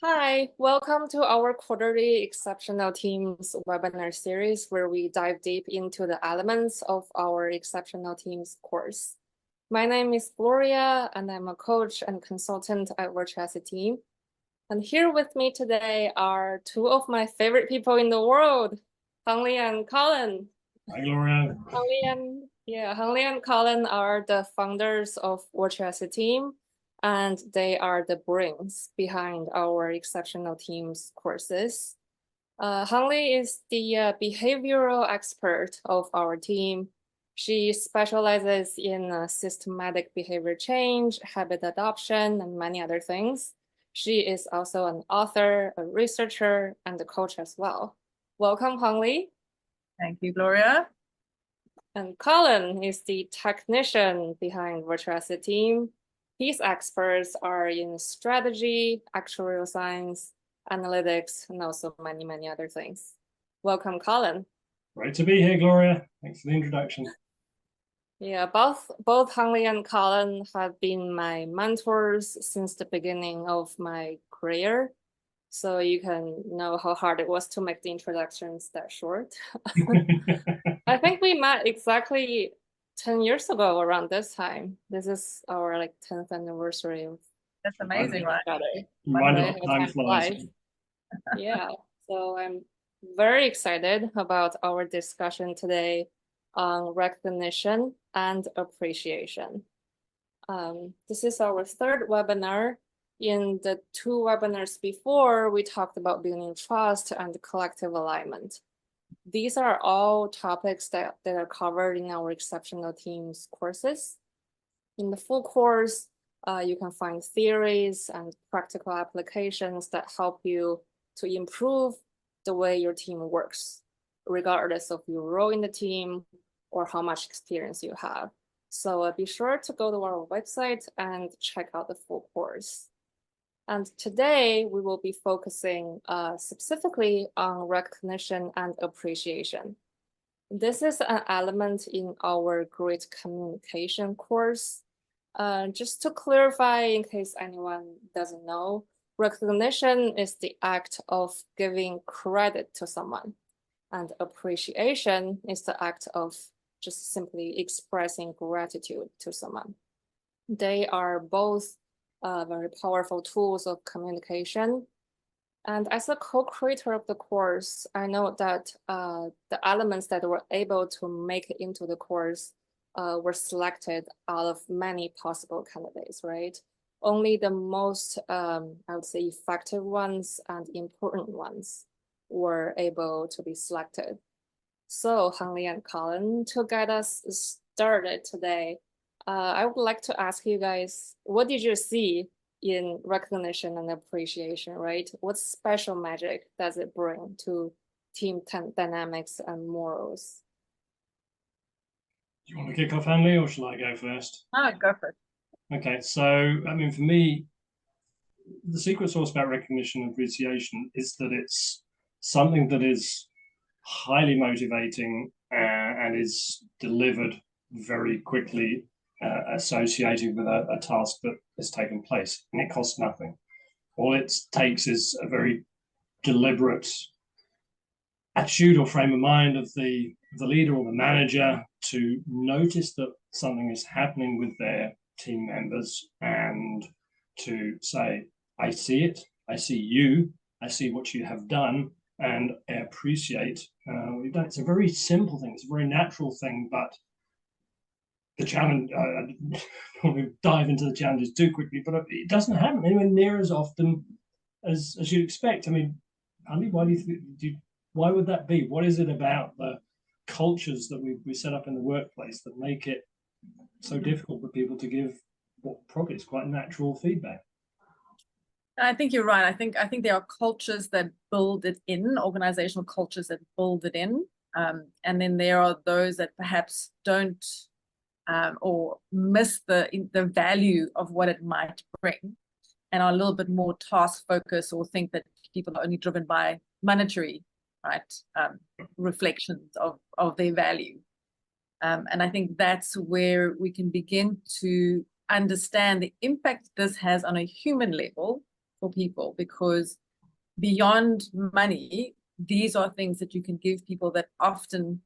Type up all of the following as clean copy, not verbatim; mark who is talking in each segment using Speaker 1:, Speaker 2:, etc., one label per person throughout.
Speaker 1: Hi, welcome to our quarterly Exceptional Teams webinar series where we dive deep into the elements of our Exceptional Teams course. My name is Gloria and I'm a coach and consultant at Virtuosity Team. And here with me today are two of my favorite people in the world, Hanlie and Colin.
Speaker 2: Hi, Gloria.
Speaker 1: Hanlie and Colin are the founders of Virtuosity Team, and they are the brains behind our Exceptional Teams courses. Hanlie is the behavioral expert of our team. She specializes in systematic behavior change, habit adoption, and many other things. She is also an author, a researcher, and a coach as well. Welcome, Hanlie.
Speaker 3: Thank you, Gloria.
Speaker 1: And Colin is the technician behind Virtuosity Team. His experts are in strategy, actuarial science, analytics, and also many, many other things. Welcome, Colin.
Speaker 2: Great to be here, Gloria. Thanks for the introduction.
Speaker 1: Yeah, both Hanlie and Colin have been my mentors since the beginning of my career. So you can know how hard it was to make the introductions that short. I think we met exactly 10 years ago around this time. This is our 10th anniversary of.
Speaker 3: That's amazing, right?
Speaker 2: Time flies.
Speaker 1: Yeah, so I'm very excited about our discussion today on recognition and appreciation. This is our third webinar. In the two webinars before, we talked about building trust and collective alignment. These are all topics that are covered in our Exceptional Teams courses. In the full course, you can find theories and practical applications that help you to improve the way your team works, regardless of your role in the team or how much experience you have. So be sure to go to our website and check out the full course. And today we will be focusing specifically on recognition and appreciation. This is an element in our Great Communication course. Just to clarify, in case anyone doesn't know, recognition is the act of giving credit to someone, and appreciation is the act of just simply expressing gratitude to someone. They are both very powerful tools of communication. And as a co-creator of the course, I know that the elements that were able to make it into the course were selected out of many possible candidates, right? Only the most, I would say, effective ones and important ones were able to be selected. So Hanlie and Colin, to get us started today, I would like to ask you guys, what did you see in recognition and appreciation, right? What special magic does it bring to team dynamics and morals?
Speaker 2: Do you want to kick off, Hanlie, or shall I go first?
Speaker 3: Go for it.
Speaker 2: Okay, so, for me, the secret sauce about recognition and appreciation is that it's something that is highly motivating and is delivered very quickly, associated with a task that has taken place, and it costs nothing. All it takes is a very deliberate attitude or frame of mind of the leader or the manager to notice that something is happening with their team members and to say, I see it, I see you, I see what you have done, and I appreciate what you've done. It's a very simple thing, it's a very natural thing, but the challenge, I don't want to dive into the challenges too quickly, but it doesn't happen anywhere near as often as you'd expect. I mean, Hanlie, why would that be? What is it about the cultures that we set up in the workplace that make it so difficult for people to give what probably is quite natural feedback?
Speaker 3: I think you're right. I think there are cultures that build it in, organizational cultures that build it in, and then there are those that perhaps don't or miss the value of what it might bring, and are a little bit more task focused or think that people are only driven by monetary, right, reflections of their value. And I think that's where we can begin to understand the impact this has on a human level for people, because beyond money, these are things that you can give people that often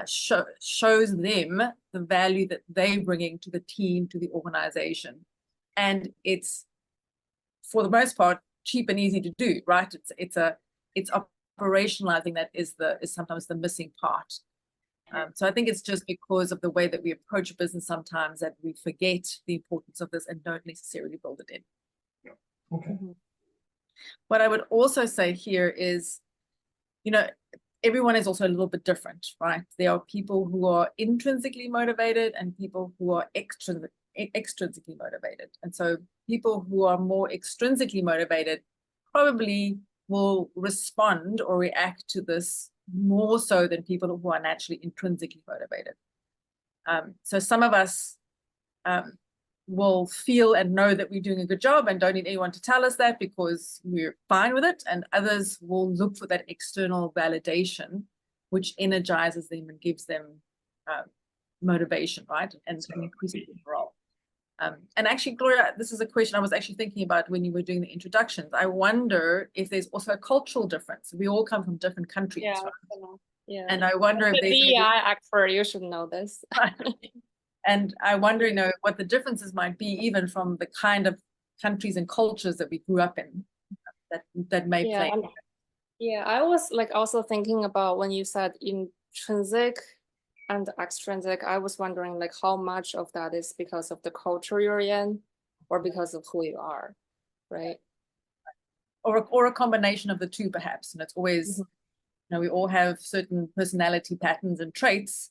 Speaker 3: shows them the value that they're bringing to the team, to the organization. And it's, for the most part, cheap and easy to do, right? It's operationalizing that is sometimes the missing part. So I think it's just because of the way that we approach a business sometimes that we forget the importance of this and don't necessarily build it in.
Speaker 2: Yeah. Okay.
Speaker 3: What I would also say here is, everyone is also a little bit different, right? There are people who are intrinsically motivated and people who are extrinsically motivated. And so people who are more extrinsically motivated probably will respond or react to this more so than people who are naturally intrinsically motivated. So some of us will feel and know that we're doing a good job and don't need anyone to tell us that because we're fine with it. And others will look for that external validation, which energizes them and gives them motivation, right? And increases the morale. And actually, Gloria, this is a question I was actually thinking about when you were doing the introductions. I wonder if there's also a cultural difference. We all come from different countries,
Speaker 1: Yeah,
Speaker 3: right?
Speaker 1: Yeah.
Speaker 3: And I wonder if there's
Speaker 1: DEI expert, you should know this.
Speaker 3: And I wonder, what the differences might be, even from the kind of countries and cultures that we grew up in, that may play.
Speaker 1: Yeah, I was also thinking about when you said intrinsic and extrinsic. I was wondering how much of that is because of the culture you're in, or because of who you are, right?
Speaker 3: Or a combination of the two, perhaps. And it's always, we all have certain personality patterns and traits.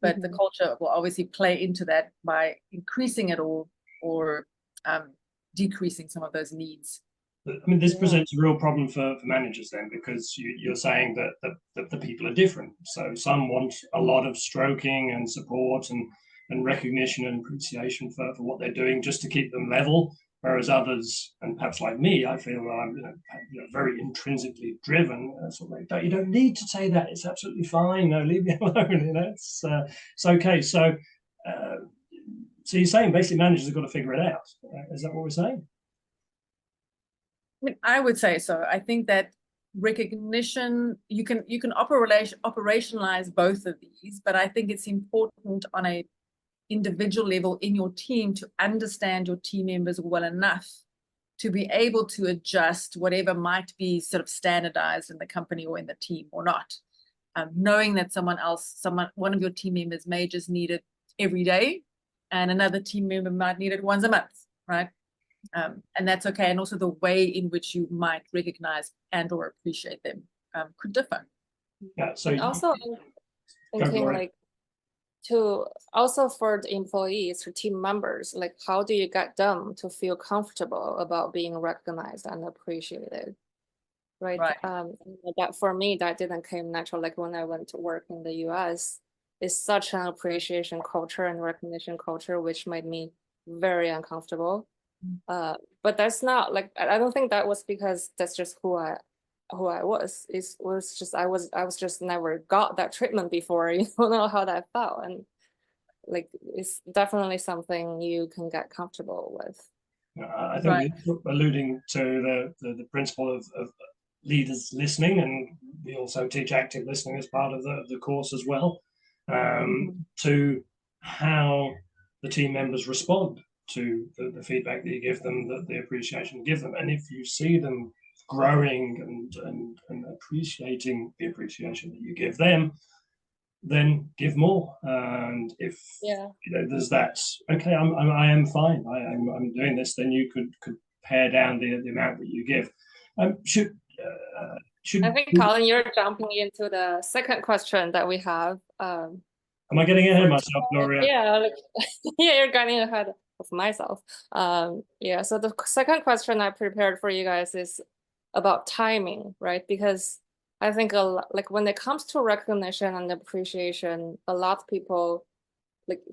Speaker 3: But the culture will obviously play into that by increasing it or decreasing some of those needs.
Speaker 2: I mean, this presents a real problem for managers then, because you're saying that the people are different. So some want a lot of stroking and support and recognition and appreciation for what they're doing just to keep them level. Whereas others, and perhaps like me, I feel I'm very intrinsically driven. You don't need to say that. It's absolutely fine. No, leave me alone. It's okay. So you're saying basically managers have got to figure it out. Is that what we're saying?
Speaker 3: I would say so. I think that recognition, you can operationalize both of these, but I think it's important on a individual level in your team to understand your team members well enough to be able to adjust whatever might be sort of standardized in the company or in the team or not. Knowing that one of your team members may just need it every day and another team member might need it once a month, right? And that's okay. And also the way in which you might recognize and or appreciate them could differ.
Speaker 2: Yeah. So
Speaker 1: also thinking also for the employees, for team members, how do you get them to feel comfortable about being recognized and appreciated? Right. That for me, that didn't come natural. When I went to work in the US, it's such an appreciation culture and recognition culture, which made me very uncomfortable. But that's not I don't think that was because that's just who I was. It was just I was just never got that treatment before. You don't know how that felt, and it's definitely something you can get comfortable with.
Speaker 2: I think you're alluding to the principle of leaders listening, and we also teach active listening as part of the course as well, to how the team members respond to the feedback that you give them, the appreciation you give them. And if you see them growing and appreciating the appreciation that you give them, then give more. And if there's that, okay, I am fine, I'm doing this, then you could pare down the amount that you give. Should
Speaker 1: I think, Colin, you're jumping into the second question that we have.
Speaker 2: Am I getting ahead of myself, Gloria?
Speaker 1: Yeah, you're getting ahead of myself. So the second question I prepared for you guys is about timing, right? Because I think when it comes to recognition and appreciation, a lot of people,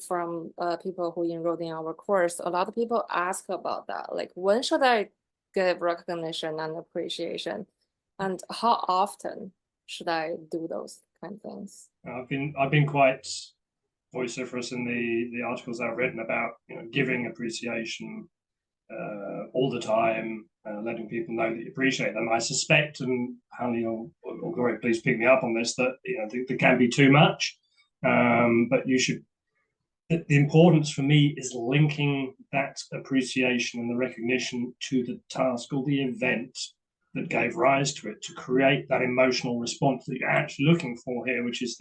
Speaker 1: from people who enrolled in our course, a lot of people ask about that. When should I give recognition and appreciation, and how often should I do those kind of things?
Speaker 2: I've been quite vociferous in the articles I've written about giving appreciation all the time, letting people know that you appreciate them. I suspect, and Hanlie or Gloria, please pick me up on this, that there can be too much, but you should. The importance for me is linking that appreciation and the recognition to the task or the event that gave rise to it, to create that emotional response that you're actually looking for here, which is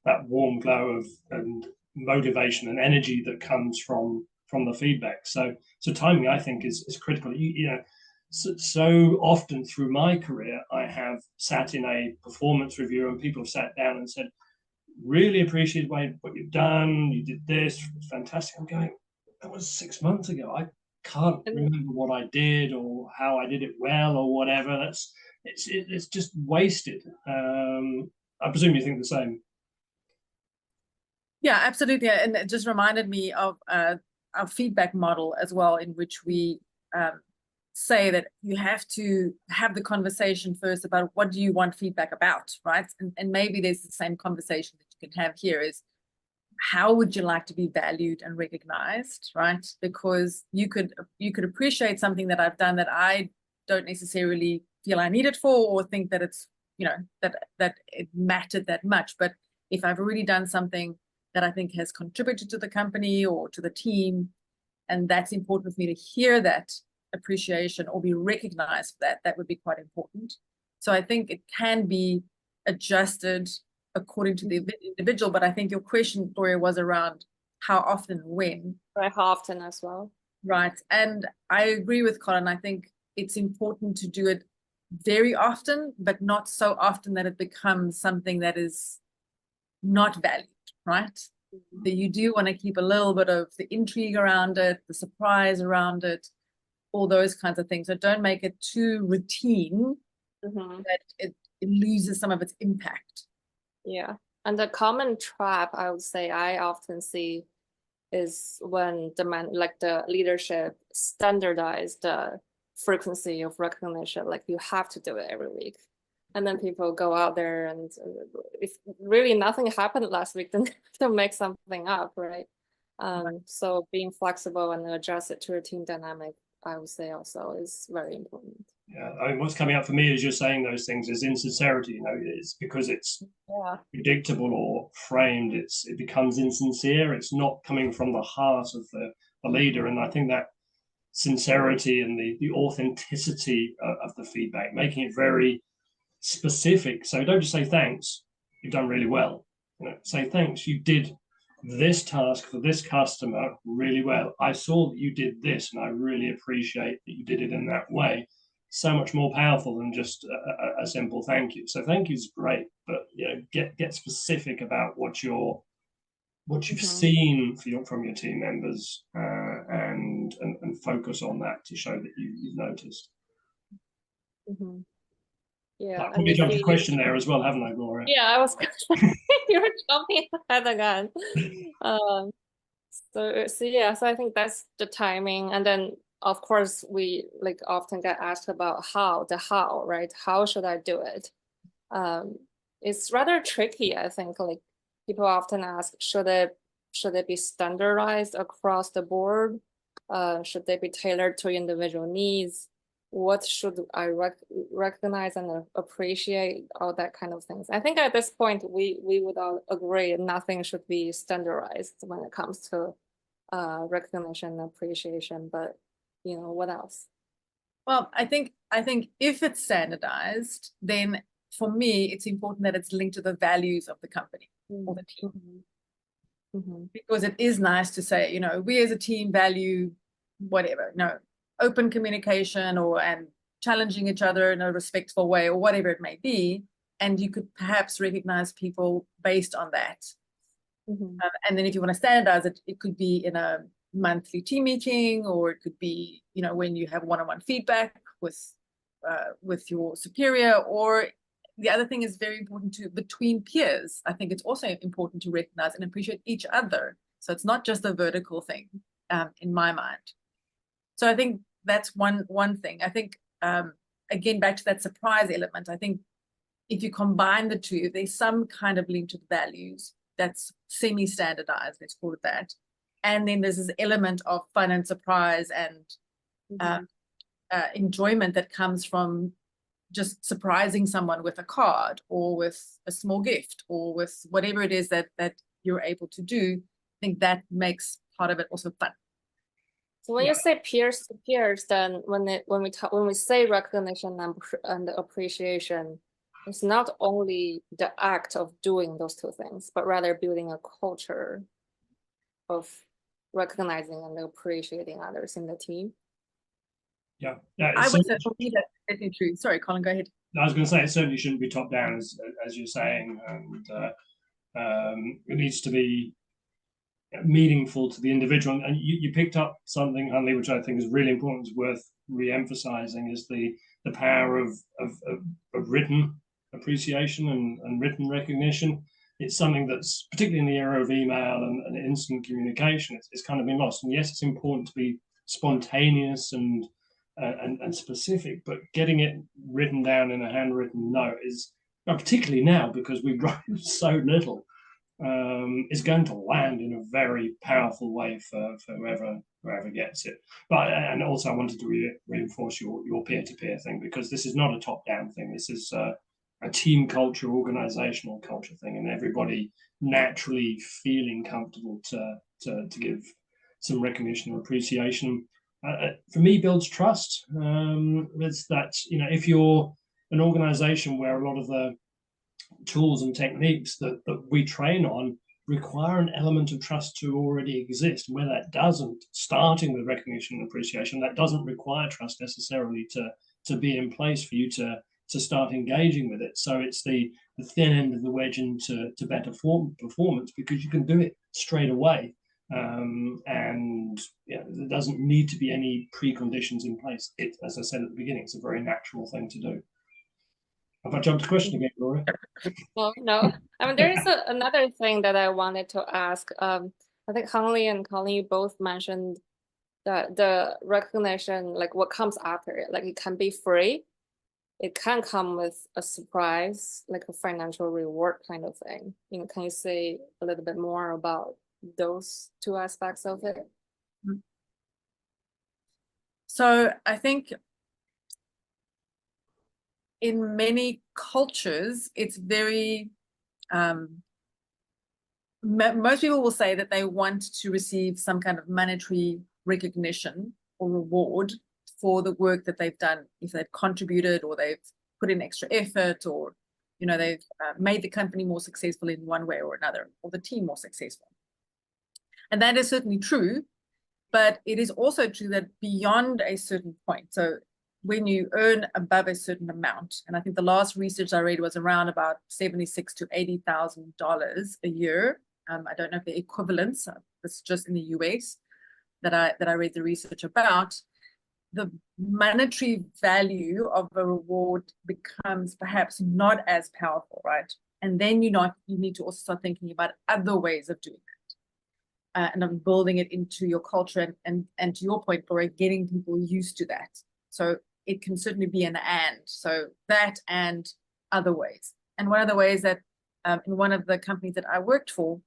Speaker 2: that warm glow of and motivation and energy that comes from the feedback. So timing, I think, is critical. So often through my career, I have sat in a performance review and people have sat down and said, really appreciate what you've done. You did this, it's fantastic. I'm going, that was 6 months ago. I can't remember what I did or how I did it well or whatever. It's just wasted. I presume you think the same.
Speaker 3: Yeah, absolutely. And it just reminded me of our feedback model as well, in which we say that you have to have the conversation first about what do you want feedback about, right? And maybe there's the same conversation that you can have here is, how would you like to be valued and recognized, right? Because you could appreciate something that I've done that I don't necessarily feel I need it for, or think that it's, that it mattered that much. But if I've already done something that I think has contributed to the company or to the team, and that's important for me to hear that appreciation or be recognized for that would be quite important. So I think it can be adjusted according to the individual, but I think your question, Gloria, was around how often, when.
Speaker 1: Right, how often as well.
Speaker 3: Right, and I agree with Colin. I think it's important to do it very often, but not so often that it becomes something that is not valued, right? That you do want to keep a little bit of the intrigue around it, the surprise around it, all those kinds of things. So don't make it too routine that it loses some of its impact.
Speaker 1: Yeah, and the common trap I would say I often see is when the leadership standardize the frequency of recognition, like you have to do it every week. And then people go out there and if really nothing happened last week, then they'll make something up, right? So being flexible and adjust it to a team dynamic, I would say also is very important.
Speaker 2: Yeah, I mean, what's coming up for me as you're saying those things is insincerity. It's because it's predictable or framed. It becomes insincere. It's not coming from the heart of the leader. And I think that sincerity and the authenticity of the feedback, making it very specific. So don't just say thanks, you've done really well. Say thanks, you did this task for this customer really well. I saw that you did this and I really appreciate that you did it in that way. So much more powerful than just a simple thank you. So thank you is great, but get specific about what you've seen from your team members, and focus on that to show that you've noticed.
Speaker 1: Yeah,
Speaker 2: I probably jumped a question there as well, haven't I, Gloria?
Speaker 1: Yeah, I was you were jumping ahead again. So I think that's the timing, and then of course we often get asked about how, right? How should I do it? It's rather tricky. I think people often ask, should it be standardized across the board? Should they be tailored to individual needs? What should I recognize and appreciate? All that kind of things. I think at this point we would all agree nothing should be standardized when it comes to recognition and appreciation. But what else?
Speaker 3: Well, I think if it's standardized, then for me it's important that it's linked to the values of the company or the team. Because it is nice to say, we as a team value whatever, open communication and challenging each other in a respectful way or whatever it may be. And you could perhaps recognize people based on that. And then if you want to standardize it, it could be in a monthly team meeting, or it could be, when you have one-on-one feedback with your superior. Or the other thing is very important too, between peers. I think it's also important to recognize and appreciate each other. So it's not just a vertical thing, in my mind. So I think that's one thing. I think, again, back to that surprise element, I think if you combine the two, if there's some kind of link to the values that's semi-standardized, let's call it that. And then there's this element of fun and surprise and enjoyment that comes from just surprising someone with a card or with a small gift or with whatever it is that you're able to do. I think that makes part of it also fun.
Speaker 1: So when you say peers to peers, then when we say recognition and appreciation, it's not only the act of doing those two things, but rather building a culture of recognizing and appreciating others in the team.
Speaker 2: Yeah,
Speaker 3: I would say for me that's definitely true. Sorry, Colin, go ahead.
Speaker 2: I was going to say it certainly shouldn't be top down, as you're saying, and it needs to be meaningful to the individual. And you picked up something, Hanlie, which I think is really important, is worth re-emphasizing, is the power of written appreciation and written recognition. It's something that's, particularly in the era of email and instant communication, it's kind of been lost. And yes, it's important to be spontaneous and specific, but getting it written down in a handwritten note is, particularly now because we write so little, is going to land in a very powerful way for whoever gets it. But and also I wanted to reinforce your peer-to-peer thing, because this is not a top-down thing. This is a team culture, organizational culture thing, and everybody naturally feeling comfortable to give some recognition or appreciation. For me, builds trust. It's that, if you're an organization where a lot of the tools and techniques that we train on require an element of trust to already exist, where that doesn't, starting with recognition and appreciation, that doesn't require trust necessarily to be in place for you to start engaging with it. So it's the thin end of the wedge into better performance, because you can do it straight away. And there doesn't need to be any preconditions in place. It, as I said at the beginning, it's a very natural thing to do. Have I jumped a question again, Gloria?
Speaker 1: No. I mean, there is another thing that I wanted to ask. I think Hanlie and Colin, you both mentioned that the recognition, like what comes after it, like it can be free. It can come with a surprise, like a financial reward kind of thing. Can you say a little bit more about those two aspects of it?
Speaker 3: So I think in many cultures, it's very, most people will say that they want to receive some kind of monetary recognition or reward for the work that they've done, if they've contributed or they've put in extra effort, or they've made the company more successful in one way or another, or the team more successful. And that is certainly true, but it is also true that beyond a certain point, so when you earn above a certain amount, and I think the last research I read was around about $76,000 to $80,000 a year. I don't know if the equivalents, it's just in the US that I read the research about. The monetary value of a reward becomes perhaps not as powerful, right? And then you need to also start thinking about other ways of doing that, and of building it into your culture, and to your point, Gloria, getting people used to that. So it can certainly be an and. So that and other ways. And one of the ways that in one of the companies that I worked for,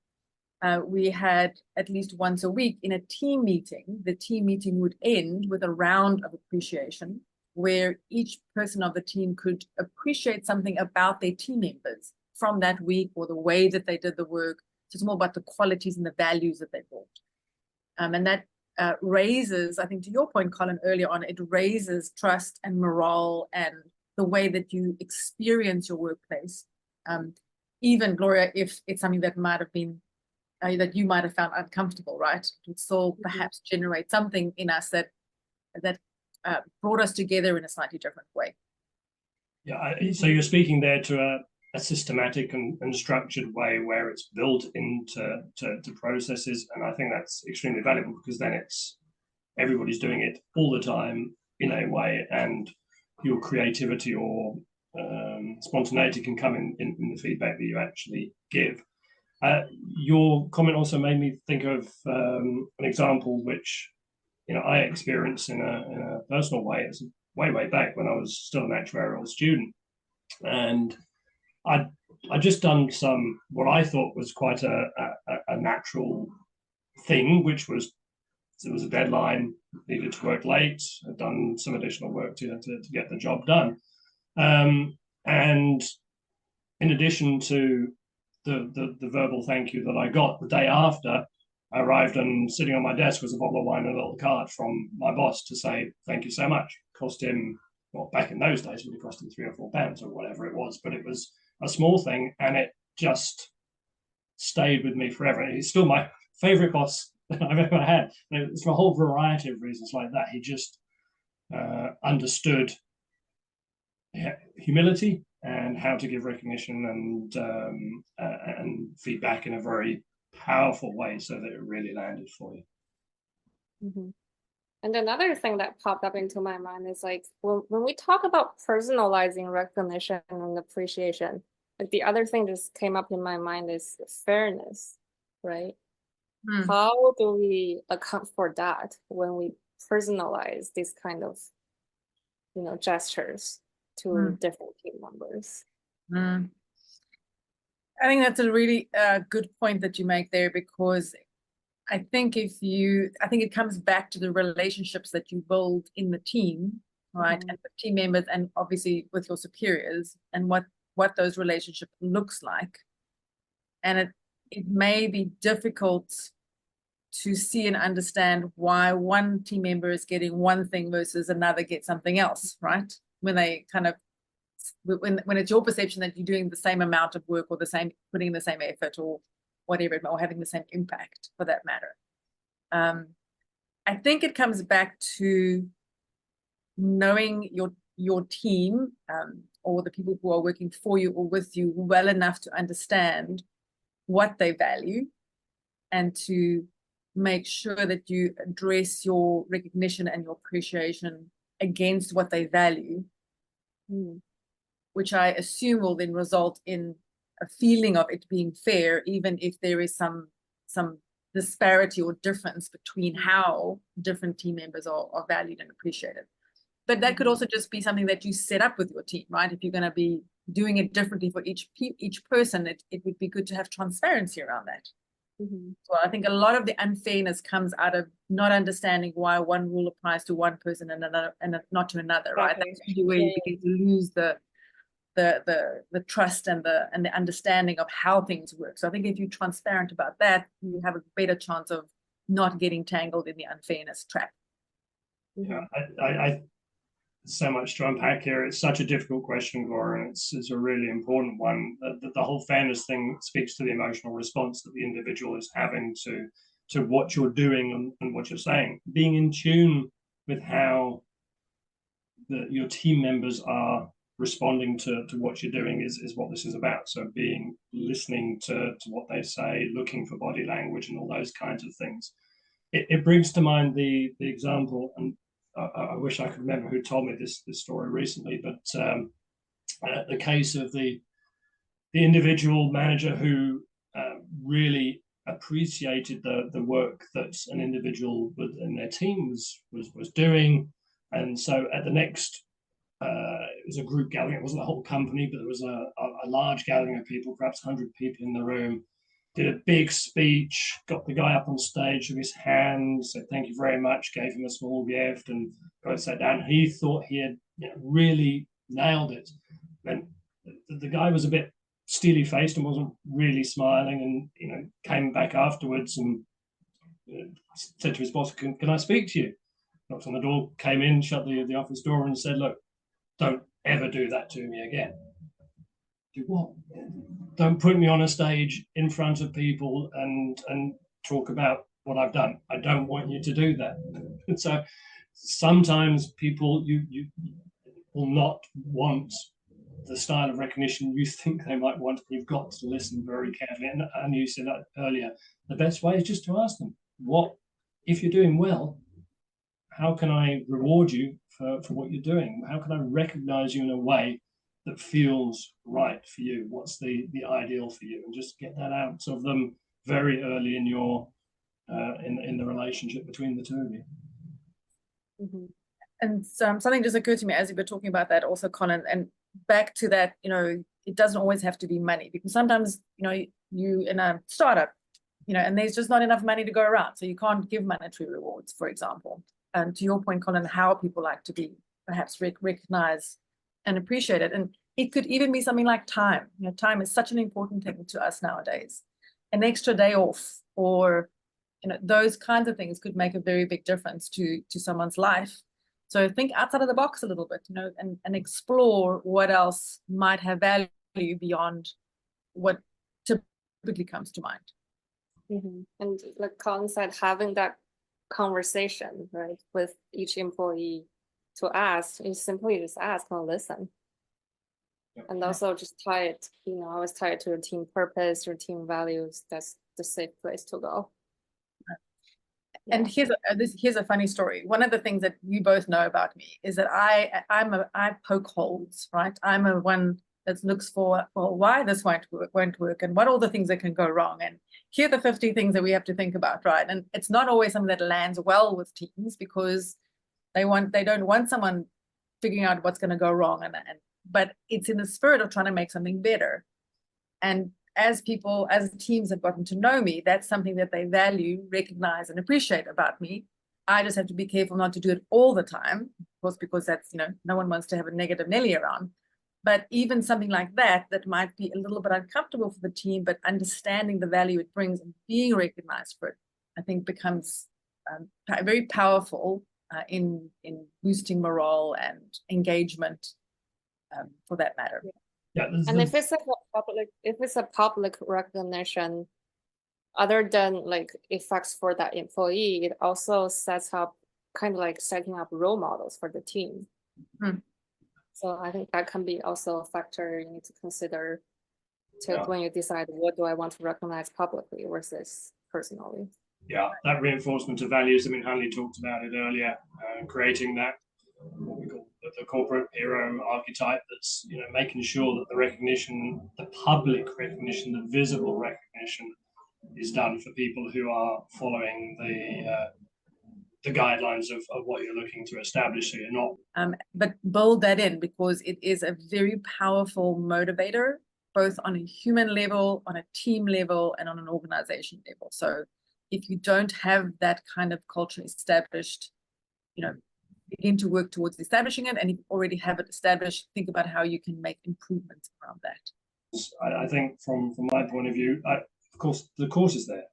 Speaker 3: we had at least once a week in a team meeting, the team meeting would end with a round of appreciation where each person of the team could appreciate something about their team members from that week, or the way that they did the work. So it's more about the qualities and the values that they brought. And that raises, I think to your point, Colin, earlier on, it raises trust and morale and the way that you experience your workplace. Even, Gloria, if it's something that might have been, that you might have found uncomfortable, right? It would still perhaps generate something in us that brought us together in a slightly different way.
Speaker 2: Yeah, so you're speaking there to a systematic and structured way where it's built into to processes, and I think that's extremely valuable, because then everybody's doing it all the time in a way, and your creativity or spontaneity can come in the feedback that you actually give. Your comment also made me think of an example which I experienced in a personal way. It's way back when I was still an actuarial student, and I just done what I thought was quite a natural thing, which was there was a deadline, needed to work late, had done some additional work to get the job done. And in addition to the verbal thank you that I got, the day after, I arrived and sitting on my desk was a bottle of wine and a little card from my boss to say, thank you so much. Cost him, well, back in those days, it would have cost him £3 or £4 or whatever it was, but it was a small thing and it just stayed with me forever. He's still my favorite boss that I've ever had. And it's for a whole variety of reasons like that. He just understood humility and how to give recognition and feedback in a very powerful way so that it really landed for you.
Speaker 1: Mm-hmm. And another thing that popped up into my mind is like when we talk about personalizing recognition and appreciation, like the other thing just came up in my mind is fairness, right? How do we account for that when we personalize these kind of, gestures to different team members?
Speaker 3: I think that's a really good point that you make there, because I think it comes back to the relationships that you build in the team, right? And with team members and obviously with your superiors, and what those relationships looks like. And it may be difficult to see and understand why one team member is getting one thing versus another gets something else, right? When they when it's your perception that you're doing the same amount of work or putting the same effort or whatever, or having the same impact for that matter. I think it comes back to knowing your team or the people who are working for you or with you well enough to understand what they value, and to make sure that you address your recognition and your appreciation against what they value, which I assume will then result in a feeling of it being fair, even if there is some disparity or difference between how different team members are valued and appreciated. But that could also just be something that you set up with your team, right? If you're going to be doing it differently for each person, it would be good to have transparency around that. So I think a lot of the unfairness comes out of not understanding why one rule applies to one person and another, and not to another, right? That's usually where you begin to lose the trust and the understanding of how things work. So I think if you're transparent about that, you have a better chance of not getting tangled in the unfairness trap.
Speaker 2: Yeah, I so much to unpack here. It's such a difficult question, Gloria, and it's a really important one. The whole fairness thing speaks to the emotional response that the individual is having to what you're doing and what you're saying. Being in tune with how your team members are responding to what you're doing is what this is about. So listening to what they say, looking for body language and all those kinds of things. It brings to mind the example, and I wish I could remember who told me this story recently, but the case of the individual manager who really appreciated the work that an individual in their team was doing. And so at the next, it was a group gathering, it wasn't the whole company, but there was a large gathering of people, perhaps 100 people in the room, did a big speech, got the guy up on stage, shook his hand, said thank you very much, gave him a small gift, and got sat down. He thought he had really nailed it. Then the guy was a bit steely-faced and wasn't really smiling, and came back afterwards and said to his boss, can I speak to you? Knocked on the door, came in, shut the office door and said, look, don't ever do that to me again. Do what? Don't put me on a stage in front of people and talk about what I've done. I don't want you to do that. And so sometimes people you will not want the style of recognition you think they might want. You've got to listen very carefully. And you said that earlier, the best way is just to ask them, what, if you're doing well, how can I reward you for what you're doing? How can I recognize you in a way that feels right for you? What's the ideal for you? And just get that out of them very early in your in the relationship between the two of you.
Speaker 3: And something just occurred to me as you were talking about that also, Colin, and back to that, it doesn't always have to be money, because sometimes you in a startup, and there's just not enough money to go around. So you can't give monetary rewards, for example. And to your point, Colin, how people like to be perhaps recognized and appreciated. And it could even be something like time. Time is such an important thing to us nowadays. An extra day off, or those kinds of things could make a very big difference to someone's life. So think outside of the box a little bit, and explore what else might have value beyond what typically comes to mind.
Speaker 1: And like Colin said, having that conversation, right, with each employee to ask, you simply just ask and listen. And also just tie it, always tie it to your team purpose, your team values. That's the safe place to go.
Speaker 3: And here's a funny story. One of the things that you both know about me is that I poke holes, right? I'm a one that looks for, well, why this won't work, and what all the things that can go wrong, and here are the 50 things that we have to think about, right? And it's not always something that lands well with teams, because they don't want someone figuring out what's going to go wrong, but it's in the spirit of trying to make something better. And as teams have gotten to know me, that's something that they value, recognize, and appreciate about me. I just have to be careful not to do it all the time, of course, because that's, no one wants to have a negative Nelly around. But even something like that might be a little bit uncomfortable for the team, but understanding the value it brings and being recognized for it, I think becomes very powerful in boosting morale and engagement, for that matter.
Speaker 2: Yeah,
Speaker 1: and if it's a public recognition, other than like effects for that employee, it also sets up kind of like setting up role models for the team. So I think that can be also a factor you need to consider when you decide, what do I want to recognize publicly versus personally.
Speaker 2: Yeah, that reinforcement of values. I mean, Hanlie talked about it earlier, creating that, what we call the corporate hero archetype, that's making sure that the recognition, the public recognition, the visible recognition is done for people who are following the guidelines of what you're looking to establish, so you're not.
Speaker 3: But build that in, because it is a very powerful motivator, both on a human level, on a team level, and on an organization level. So if you don't have that kind of culture established, begin to work towards establishing it. And if you already have it established, think about how you can make improvements around that.
Speaker 2: I think from my point of view, of course, the course is there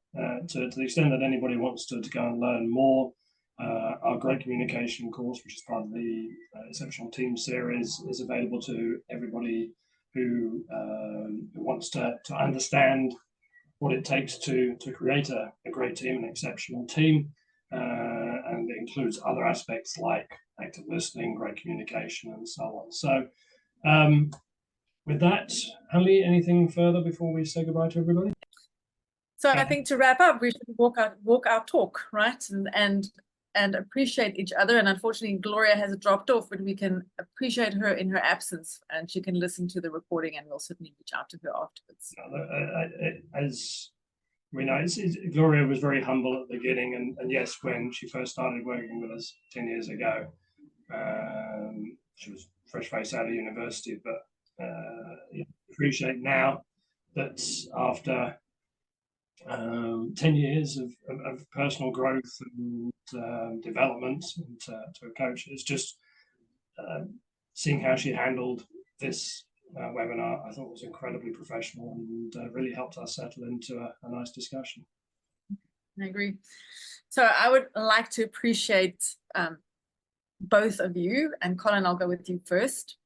Speaker 2: to the extent that anybody wants to go and learn more. Our Great Communication course, which is part of the Exceptional Team series, is available to everybody who wants to understand what it takes to create a great team, an exceptional team. And it includes other aspects like active listening, great communication, and so on. So with that, Hanlie, anything further before we say goodbye to everybody?
Speaker 3: So I think to wrap up, we should walk our talk, right? And appreciate each other. And unfortunately, Gloria has dropped off, but we can appreciate her in her absence, and she can listen to the recording, and we'll certainly reach out to her afterwards.
Speaker 2: As we know, Gloria was very humble at the beginning, and yes, when she first started working with us 10 years ago, she was fresh-faced out of university, but appreciate now that after 10 years of personal growth and development to a coach, it's just seeing how she handled this webinar, I thought was incredibly professional, and really helped us settle into a nice discussion.
Speaker 3: I agree. So I would like to appreciate both of you, and Colin, I'll go with you first.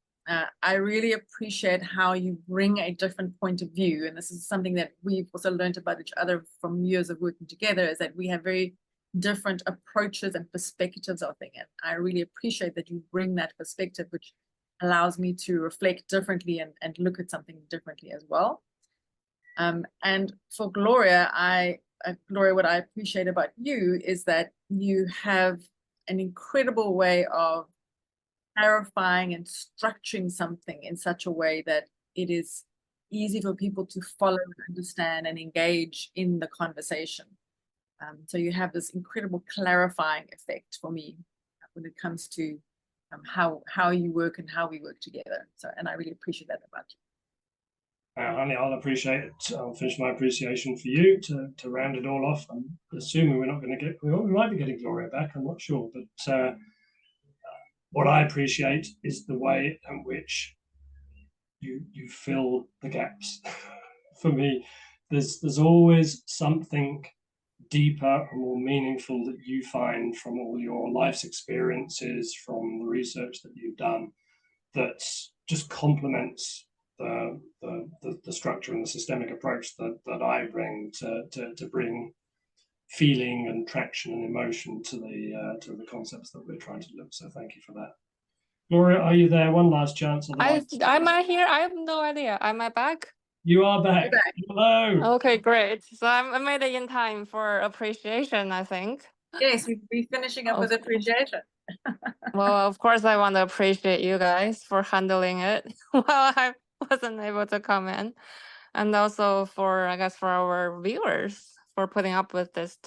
Speaker 3: I really appreciate how you bring a different point of view, and this is something that we've also learned about each other from years of working together, is that we have very different approaches and perspectives of things. I really appreciate that you bring that perspective, which allows me to reflect differently and look at something differently as well. And for Gloria, Gloria, what I appreciate about you is that you have an incredible way of clarifying and structuring something in such a way that it is easy for people to follow, understand, and engage in the conversation. So you have this incredible clarifying effect for me when it comes to how you work and how we work together. So, and I really appreciate that about you.
Speaker 2: Hanlie, I'll finish my appreciation for you to round it all off. I'm assuming we're not going to we might be getting Gloria back, I'm not sure, but what I appreciate is the way in which you fill the gaps. For me, there's always something deeper and more meaningful that you find from all your life's experiences, from the research that you've done, that just complements the structure and the systemic approach that I bring to bring feeling and traction and emotion to the concepts that we're trying to deliver. So thank you for that. Gloria, are you there? One last chance.
Speaker 1: Am I here? I have no idea. Am I back?
Speaker 2: You are back. Hello.
Speaker 1: Okay, great. So I made it in time for appreciation, I think.
Speaker 3: Yes, we'll be finishing up with appreciation.
Speaker 1: Well, of course, I want to appreciate you guys for handling it while I wasn't able to come in. And also for, I guess, for our viewers for putting up with this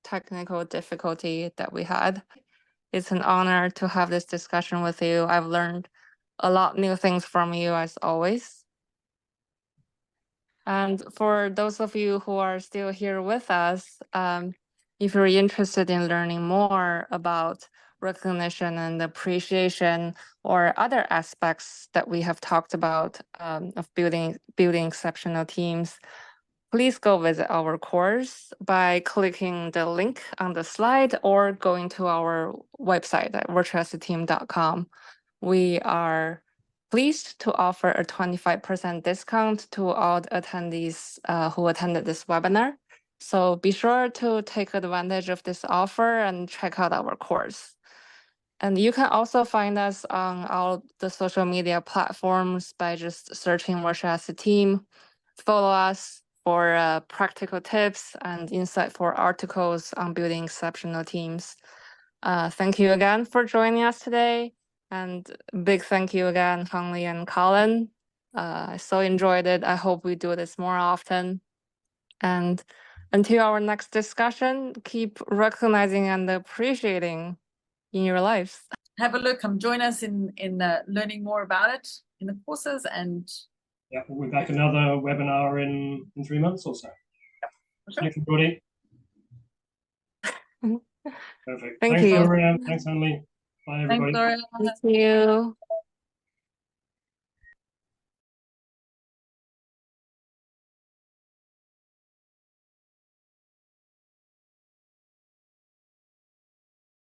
Speaker 1: technical difficulty that we had. It's an honor to have this discussion with you. I've learned a lot new things from you as always. And for those of you who are still here with us, if you're interested in learning more about recognition and appreciation or other aspects that we have talked about of building exceptional teams, please go visit our course by clicking the link on the slide or going to our website at virtuosityteam.com. We are pleased to offer a 25% discount to all the attendees who attended this webinar. So be sure to take advantage of this offer and check out our course. And you can also find us on all the social media platforms by just searching Virtuosity Team. Follow us for practical tips and insightful articles on building exceptional teams. Thank you again for joining us today. And big thank you again, Hanlie and Colin. I so enjoyed it. I hope we do this more often. And until our next discussion, keep recognizing and appreciating in your lives.
Speaker 3: Have a look. Come join us in learning more about it in the courses. And
Speaker 2: yeah, we'll be back another webinar in 3 months or so.
Speaker 3: Sure.
Speaker 2: Thanks, everybody. Perfect.
Speaker 1: Thank
Speaker 2: Thanks,
Speaker 1: you.
Speaker 2: Gloria. Thanks, Hanlie. Bye, everybody.
Speaker 3: Thanks, Gloria.
Speaker 1: Thank you.